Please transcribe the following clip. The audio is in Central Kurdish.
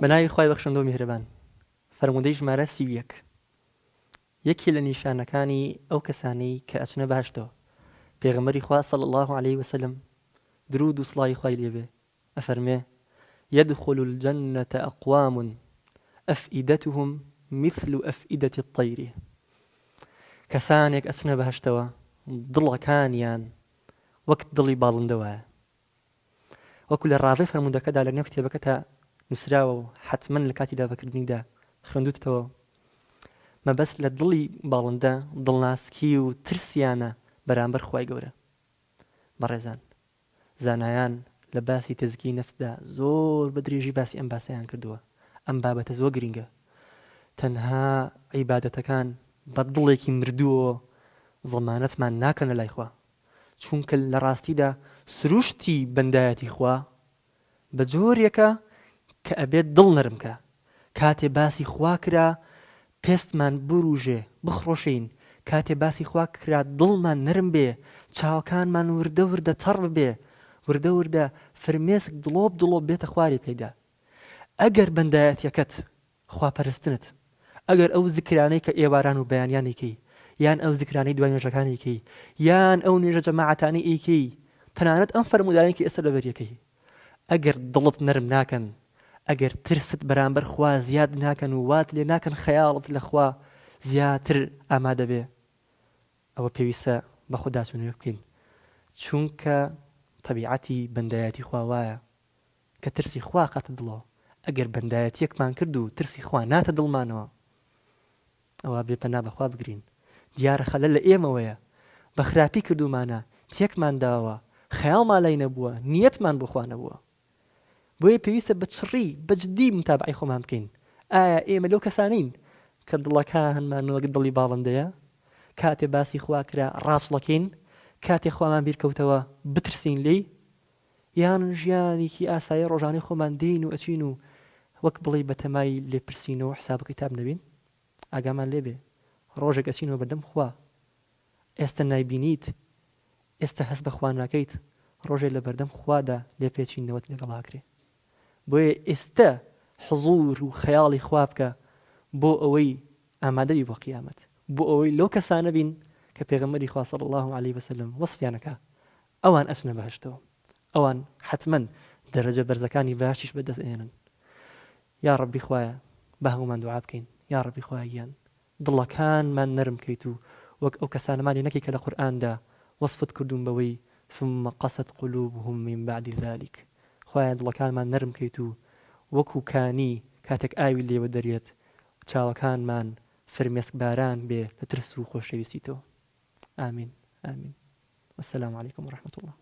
بەناوی خوای بەخشندە و میهرەبان. فەرموودەی ژمارە 31 یەکی لە نیشانەکانی ئەو کەسانەی کە ئەچنە باشتەوە. پێغەمبەری خوا صلی الله عليه وسلم درود و سڵاوی خوای لێبێ ئەفەرمێ: يدخل الجنة أقوام أفئدتهم مثل أفئدة الطير. کەسانێک ئەچنە بەهەشتەوە دڵەکانیان وەک دڵی باڵندەوەیە. وەکو لە ڕاوێ فەرموودەکەدا لە نێو کتێبەکە تا نووسراوە و حتمەن لە کاتی دابەکردنیدا خوێندووتەوە، مەبەست لە دڵی باڵندە دڵناسکی و ترسیانە بەرامبەر خوای گەورە. بەڕێزان، زانایان لە باسی تەزکیەی نەفسدا زۆر بە درێژی باسی ئەم باسەیان کردووە. ئەم بابەتە زۆر گرنگە. تەنها عیبادەتەکان بە دڵێکی مردووە زەمانەتمان ناکەن لە لای خوا، چونکە لە ڕاستیدا سروشتی بەندایەتی خوا بە جۆرێکە کە ئەبێت دڵ نەرمکە. کاتێ باسی خوا کرا پێستمان بروژێ بخڕۆشین، کاتێ باسی خوا کرا دڵمان نەرم بێ، چاوەکانمان وردە وردە تەڕ بێ، وردە وردە فرمێسک دڵۆب دڵۆب بێتە خواری پێدا. ئەگەر بەندایەتیەکەت خواپەرستنت، ئەگەر ئەو زیکرانەی کە ئێواران و بەیانیانێکی، یان ئەو زیکرانەی دوای نوێژەکانێکی، یان ئەو نوێژە جەماعەتانەی ئیکەی، تەنانەت ئەم فەرموودارێکی ئێستا لەبەریەکەی، ئەگەر دڵت نەرم ناکەن، ئەگەر ترست بەرامبەر خوا زیاد ناکەن و وات لێ ناکەن خەیاڵت لە خوا زیاتر ئامادە بێ، ئەوە پێویستە بە خوددا سوێنێ بکەین، چونکە تەبیعەتی بەندایەتی خوا وایە کە ترسی خوا قاتە دڵەوە. ئەگەر بەندایەتیەکمان کرد و ترسی خوا ناتە دڵمانەوە، ئەوە بێپەنا بەخوا بگرین. دیارە خەلەل لە ئێمەوەیە، بە خراپی کردومانە، تێکمان داوە، خەیاڵمان لای نەبووە، نیەتمان بۆ خوا نەبووە. بۆیە پێویستە بە چڕی بە جدی متابعەی خۆمان بکەین. ئایا ئێمە لەو کەسانین کە دڵەکانمان وەک دڵی باڵندەیە، کاتێ باسی خوا کرا ڕاستڵەکەین، کاتێ خوامان بیرکەوتەوە بترسین لێی، یان ژیانێکی ئاسایی ڕۆژانەی خۆمان دێین و ئەچین و وەک بڵێ بەتەمای لێپرسینەوە حساب کتاب نەبین؟ ئاگامان لێبێ ڕۆژێک ئەچینەوە بەردەم خوا، ئێستا نایبینیت، ئێستا هەست بە خوا ناکەیت، ڕۆژێک لە بەردەم خوادا لێپێچینەوەت لەگەڵ هاکرێ. بۆیە ئێستا حزور و خەیاڵی خوا بکە بۆ ئەوەی ئامادەبی بۆ قیامەت، بۆ ئەوەی لەو کەسانە بین کە پێغەمبەری خوا صلی الله عليه وسلم وەصفیانەکە. ئەوان ئەچنە بەهەشتەوە، ئەوان حتمەن دەرەجە بەرزەکانی باشیش بەدەست ئێنن. یا ڕەبی خوایە بە هەموومان دوعا بکەین. یا ڕەبی خوایە گیان دڵەکانمان نەرم کەیت و وەک ئەو کەسانەمانی نەکەی کە لە قورئاندا وەصفت کردوون بەوەی ثم قست قلوبهم من بعد ذلك. خوایە دڵەکانمان نەرم کەیت و وەکو کانی کاتێک ئاوی لێوە دەرێت چاوەکانمان فرمێسک باران بێ لە ترس و خۆشەویستیتەوە. ئامین ئامین. والسلام عليكم ورحمة الله.